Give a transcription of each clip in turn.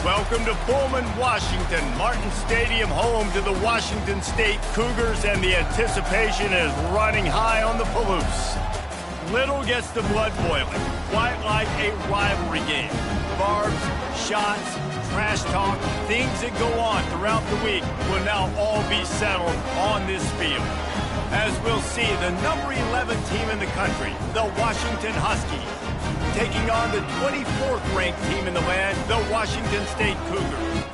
Welcome to Pullman, Washington. Martin Stadium, home to the Washington State Cougars, and the anticipation is running high on the Palouse. Little gets the blood boiling, quite like a rivalry game. Barbs, shots, trash talk, things that go on throughout the week will now all be settled on this field. As we'll see, the number 11 team in the country, the Washington Huskies, taking on the 24th ranked team in the land, the Washington State Cougars.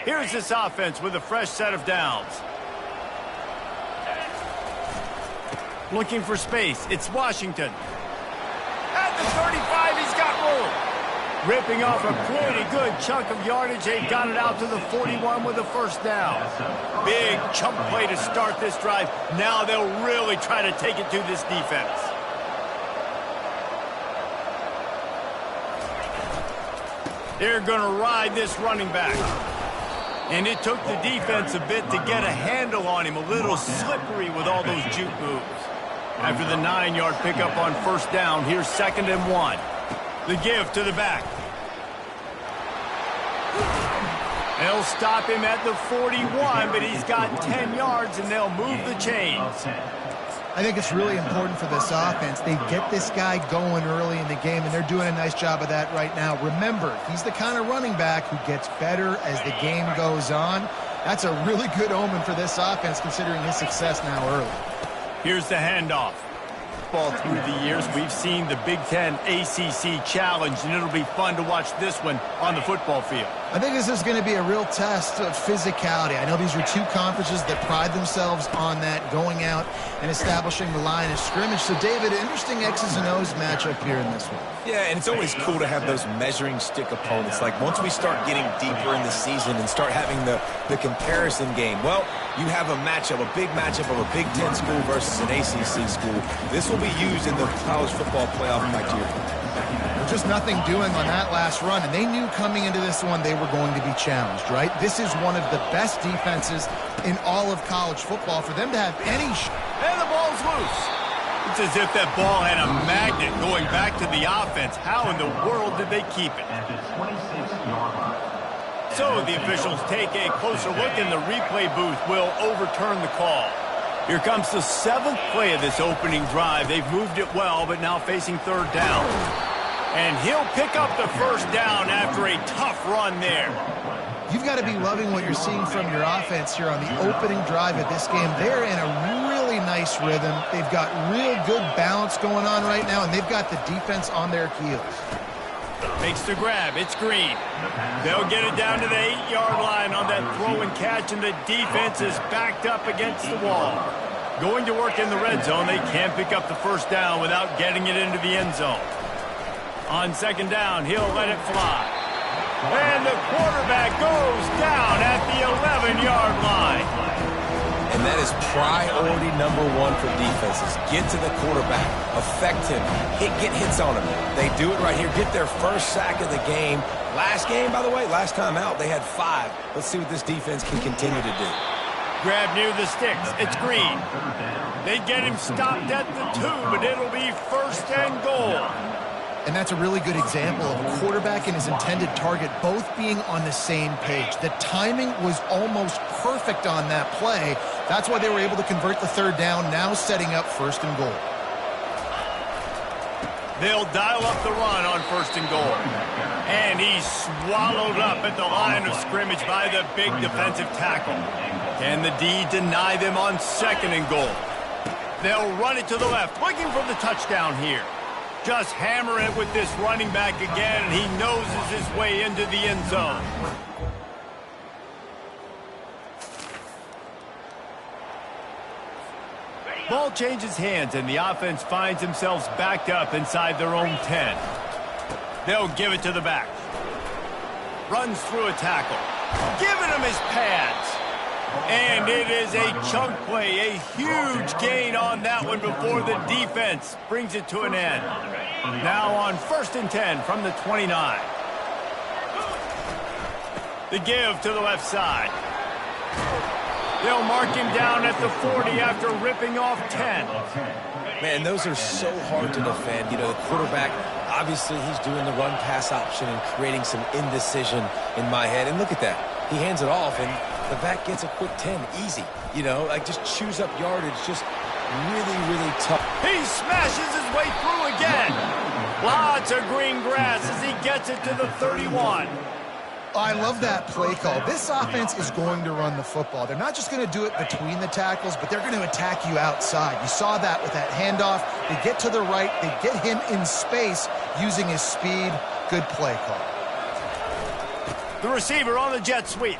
Here's this offense with a fresh set of downs. Looking for space. It's Washington. At the 35, he's got room. Ripping off a pretty good chunk of yardage. They got it out to the 41 with a first down. Big chunk play to start this drive. Now they'll really try to take it to this defense. They're going to ride this running back. And it took the defense a bit to get a handle on him. A little slippery with all those juke moves. After the 9-yard pickup on first down, here's 2nd and 1. The give to the back. They'll stop him at the 41, but he's got 10 yards, and they'll move the chains. I think it's really important for this offense. They get this guy going early in the game, and they're doing a nice job of that right now. Remember, he's the kind of running back who gets better as the game goes on. That's a really good omen for this offense, considering his success now early. Here's the handoff. Through the years, we've seen the Big Ten ACC Challenge, and it'll be fun to watch this one on the football field. I think this is going to be a real test of physicality. I know these are two conferences that pride themselves on that, going out and establishing the line of scrimmage. So, David, interesting X's and O's matchup here in this one. Yeah, and it's always cool to have those measuring stick opponents. Like, once we start getting deeper in the season and start having the comparison game, well, you have a matchup, a big matchup of a Big Ten school versus an ACC school. This will be used in the college football playoff criteria. Just nothing doing on that last run, and they knew coming into this one they were going to be challenged, right? This is one of the best defenses in all of college football. For them to have any and the ball's loose. It's as if that ball had a magnet going back to the offense. How in the world did they keep it? So the officials take a closer look, and the replay booth will overturn the call. Here comes the 7th play of this opening drive. They've moved it well, but now facing 3rd down. And he'll pick up the first down after a tough run there. You've got to be loving what you're seeing from your offense here on the opening drive of this game. They're in a really nice rhythm. They've got real good balance going on right now, and they've got the defense on their heels. Makes the grab. It's Green. They'll get it down to the 8-yard line on that throw and catch, and the defense is backed up against the wall. Going to work in the red zone. They can't pick up the first down without getting it into the end zone. On 2nd down, he'll let it fly. And the quarterback goes down at the 11-yard line. And that is priority number 1 for defenses. Get to the quarterback, affect him, get hits on him. They do it right here, get their first sack of the game. Last game, by the way, last time out, they had 5. Let's see what this defense can continue to do. Grab near the sticks. It's Green. They get him stopped at the 2, but it'll be 1st and goal. And that's a really good example of a quarterback and his intended target both being on the same page. The timing was almost perfect on that play. That's why they were able to convert the 3rd down, now setting up 1st and goal. They'll dial up the run on 1st and goal. And he's swallowed up at the line of scrimmage by the big defensive tackle. Can the D deny them on 2nd and goal? They'll run it to the left, looking for the touchdown here. Just hammer it with this running back again, and he noses his way into the end zone. Ball changes hands, and the offense finds themselves backed up inside their own 10. They'll give it to the back. Runs through a tackle. Giving him his pads. And it is a chunk play, a huge gain on that one before the defense brings it to an end. Now on 1st and 10 from the 29. The give to the left side. They'll mark him down at the 40 after ripping off 10. Man, those are so hard to defend. You know, the quarterback, obviously he's doing the run-pass option and creating some indecision in my head. And look at that. He hands it off, and the back gets a quick 10. Easy. You know, like just chews up yardage. Just really, really tough. He smashes his way through again. Lots of green grass as he gets it to the 31. I love that play call. This offense is going to run the football. They're not just going to do it between the tackles, but they're going to attack you outside. You saw that with that handoff. They get to the right. They get him in space using his speed. Good play call. The receiver on the jet sweep.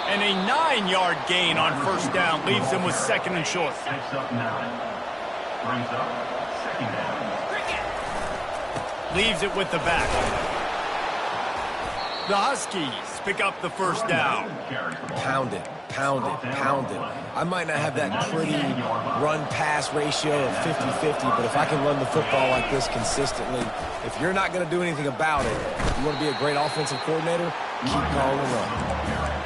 And a 9-yard gain on 1st down leaves him with 2nd and short. Leaves it with the back. The Huskies pick up the 1st down. Pound it, pound it, pound it. I might not have that pretty run-pass ratio of 50-50, but if I can run the football like this consistently, if you're not going to do anything about it, you want to be a great offensive coordinator, keep calling the run.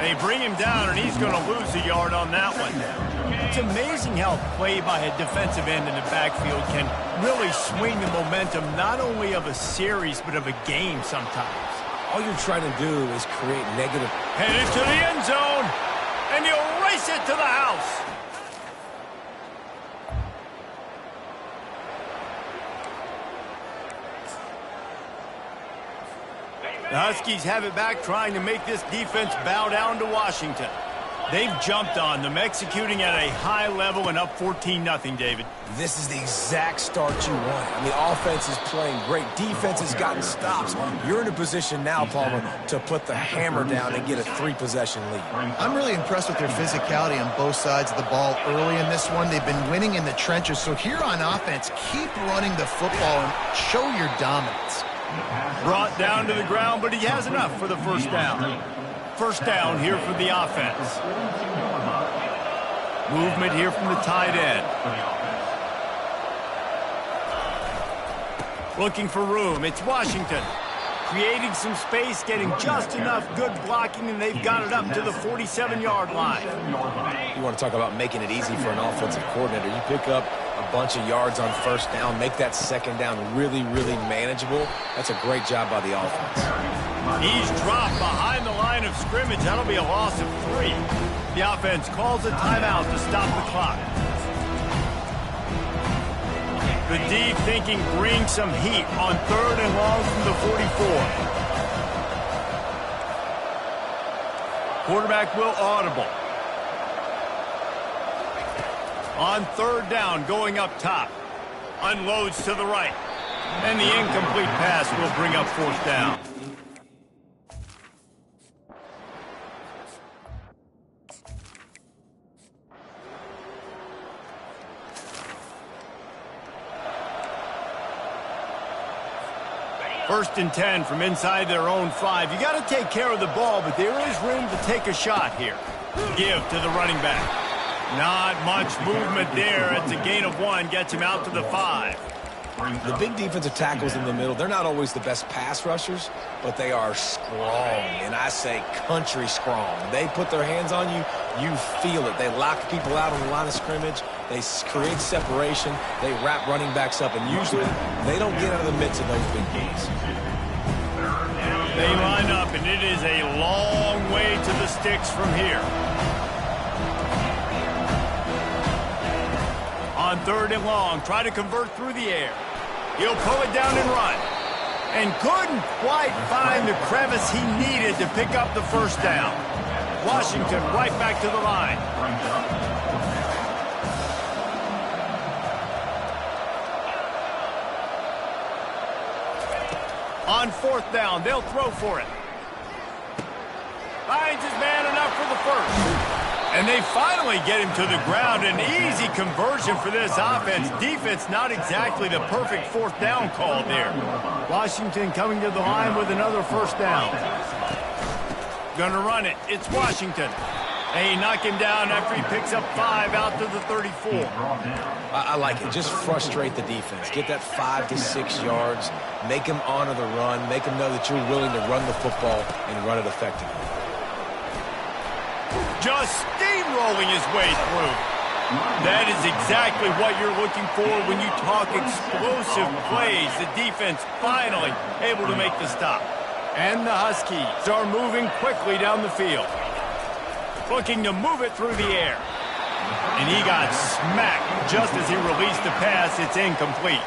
They bring him down, and he's going to lose a yard on that one. It's amazing how play by a defensive end in the backfield can really swing the momentum not only of a series, but of a game sometimes. All you're trying to do is create negative. Headed to the end zone, and he'll race it to the house. The Huskies have it back, trying to make this defense bow down to Washington. They've jumped on them, executing at a high level and up 14-0, David. This is the exact start you want. I mean, offense is playing great. Defense has gotten stops. You're in a position now, Palmer, to put the hammer down and get a 3-possession lead. I'm really impressed with their physicality on both sides of the ball early in this one. They've been winning in the trenches. So here on offense, keep running the football and show your dominance. Brought down to the ground, but he has enough for the 1st down. 1st down here for the offense. Movement here from the tight end. Looking for room. It's Washington. Creating some space, getting just enough good blocking, and they've got it up to the 47-yard line. You want to talk about making it easy for an offensive coordinator. You pick up a bunch of yards on 1st down, make that 2nd down really, really manageable. That's a great job by the offense. He's dropped behind the line of scrimmage. That'll be a loss of 3. The offense calls a timeout to stop the clock. The D thinking bring some heat on 3rd and long from the 44. Quarterback will audible. On 3rd down, going up top. Unloads to the right. And the incomplete pass will bring up 4th down. First and 10 from inside their own 5. You got to take care of the ball, but there is room to take a shot here. Give to the running back. Not much movement there. It's a gain of 1. Gets him out to the 5. The big defensive tackles in the middle, they're not always the best pass rushers, but they are strong, and I say country strong. They put their hands on you, you feel it. They lock people out on the line of scrimmage. They create separation. They wrap running backs up, and usually they don't get out of the midst of those big games. They line up, and it is a long way to the sticks from here. On 3rd and long, try to convert through the air. He'll pull it down and run. And couldn't quite find the crevice he needed to pick up the 1st down. Washington right back to the line. On 4th down, they'll throw for it. Finds his man enough for the first. And they finally get him to the ground. An easy conversion for this offense. Defense not exactly the perfect 4th down call there. Washington coming to the line with another 1st down. Gonna run it. It's Washington. They knock him down after he picks up 5 out to the 34. I like it. Just frustrate the defense. Get that 5 to 6 yards. Make them honor the run. Make them know that you're willing to run the football and run it effectively. Just steamrolling his way through. That is exactly what you're looking for when you talk explosive plays. The defense finally able to make the stop. And the Huskies are moving quickly down the field. Looking to move it through the air. And he got smacked just as he released the pass. It's incomplete.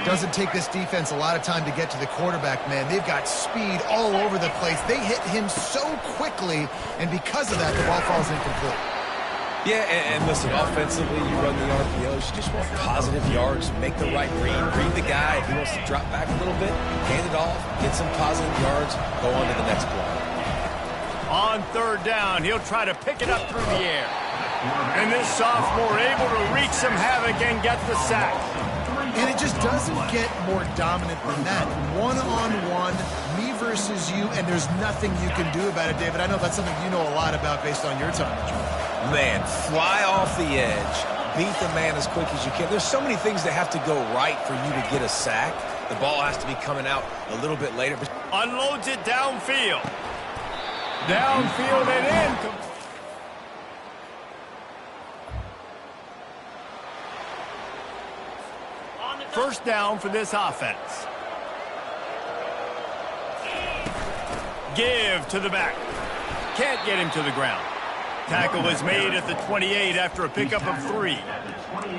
Doesn't take this defense a lot of time to get to the quarterback, man. They've got speed all over the place. They hit him so quickly, and because of that, the ball falls incomplete. Yeah, and listen, offensively, you run the RPOs. You just want positive yards, make the right read the guy. If he wants to drop back a little bit, hand it off, get some positive yards, go on to the next play. On 3rd down, he'll try to pick it up through the air. And this sophomore able to wreak some havoc and get the sack. And it just doesn't get more dominant than that. One-on-one, me versus you, and there's nothing you can do about it, David. I know that's something you know a lot about based on your time. Man, fly off the edge, beat the man as quick as you can. There's so many things that have to go right for you to get a sack. The ball has to be coming out a little bit later. Unloads it downfield. Downfield and in. 1st down for this offense. Give to the back. Can't get him to the ground. Tackle is made at the 28 after a pickup of 3.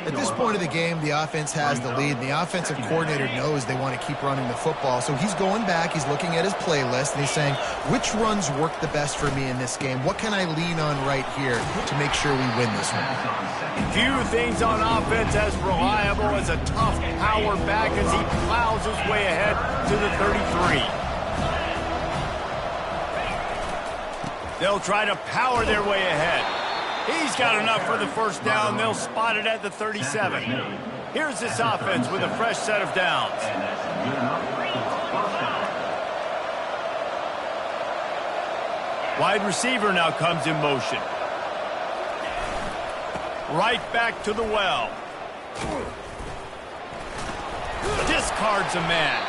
At this point of the game, the offense has the lead, and the offensive coordinator knows they want to keep running the football. So he's going back, he's looking at his playlist, and he's saying, which runs work the best for me in this game? What can I lean on right here to make sure we win this one? Few things on offense as reliable as a tough power back as he plows his way ahead to the 33. They'll try to power their way ahead. He's got enough for the 1st down. They'll spot it at the 37. Here's this offense with a fresh set of downs. Wide receiver now comes in motion. Right back to the well. Discards a man.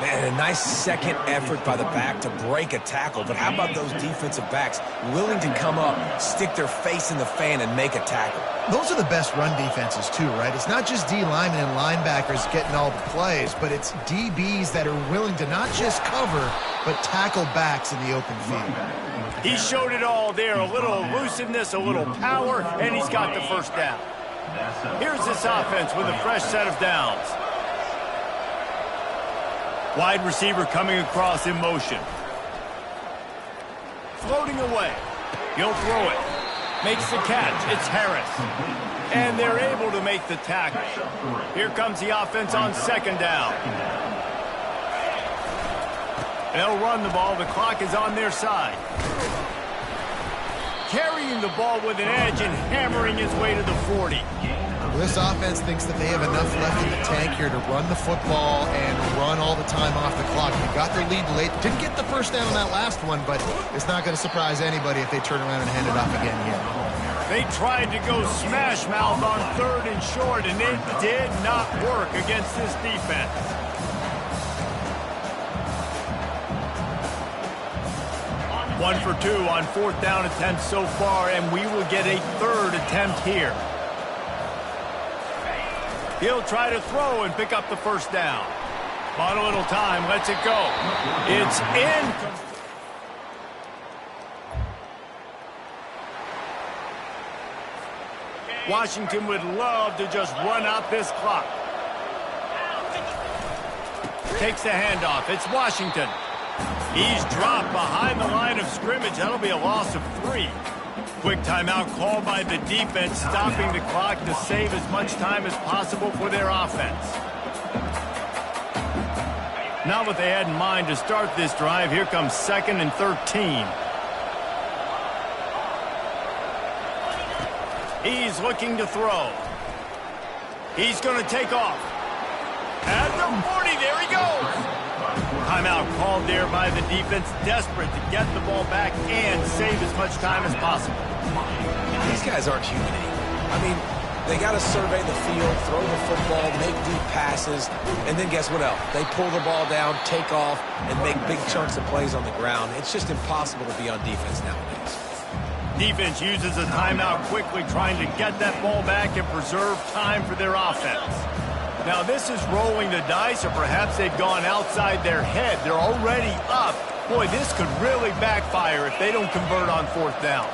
Man, a nice second effort by the back to break a tackle. But how about those defensive backs willing to come up, stick their face in the fan, and make a tackle? Those are the best run defenses, too, right? It's not just D linemen and linebackers getting all the plays, but it's DBs that are willing to not just cover, but tackle backs in the open field. He showed it all there. A little elusiveness, a little power, and he's got the 1st down. Here's this offense with a fresh set of downs. Wide receiver coming across in motion. Floating away. He'll throw it. Makes the catch. It's Harris. And they're able to make the tackle. Here comes the offense on 2nd down. They'll run the ball. The clock is on their side. Carrying the ball with an edge and hammering his way to the 40. This offense thinks that they have enough left in the tank here to run the football and run all the time off the clock. They got their lead late. Didn't get the 1st down on that last one, but it's not going to surprise anybody if they turn around and hand it off again here. They tried to go smash mouth on 3rd and short, and it did not work against this defense. One for 2 on 4th down attempts so far, and we will get a 3rd attempt here. He'll try to throw and pick up the 1st down. Bought a little time, lets it go. It's in. Washington would love to just run out this clock. Takes the handoff. It's Washington. He's dropped behind the line of scrimmage. That'll be a loss of 3. Quick timeout called by the defense, stopping the clock to save as much time as possible for their offense. Not what they had in mind to start this drive. Here comes 2nd and 13. He's looking to throw. He's going to take off. At the 40, there he goes. Timeout called there by the defense, desperate to get the ball back and save as much time as possible. These guys aren't human. I mean, they got to survey the field, throw the football, make deep passes, and then guess what else? They pull the ball down, take off, and make big chunks of plays on the ground. It's just impossible to be on defense nowadays. Defense uses a timeout quickly, trying to get that ball back and preserve time for their offense. Now, this is rolling the dice, or perhaps they've gone outside their head. They're already up. Boy, this could really backfire if they don't convert on 4th down.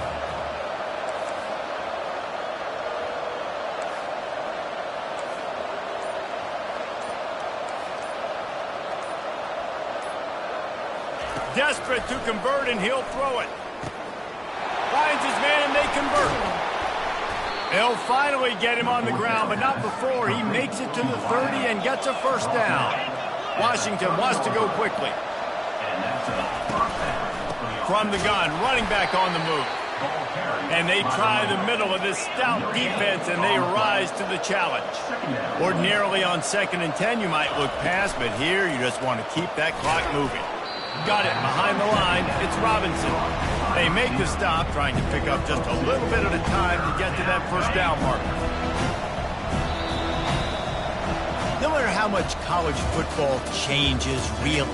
Desperate to convert, and he'll throw it. Finds his man, and they convert. They'll finally get him on the ground, but not before he makes it to the 30 and gets a 1st down. Washington wants to go quickly. From the gun, running back on the move. And they try the middle of this stout defense, and they rise to the challenge. Ordinarily on 2nd and 10, you might look past, but here you just want to keep that clock moving. Got it behind the line. It's Robinson. They make the stop, trying to pick up just a little bit at a time to get to that 1st down marker. No matter how much college football changes, realigns,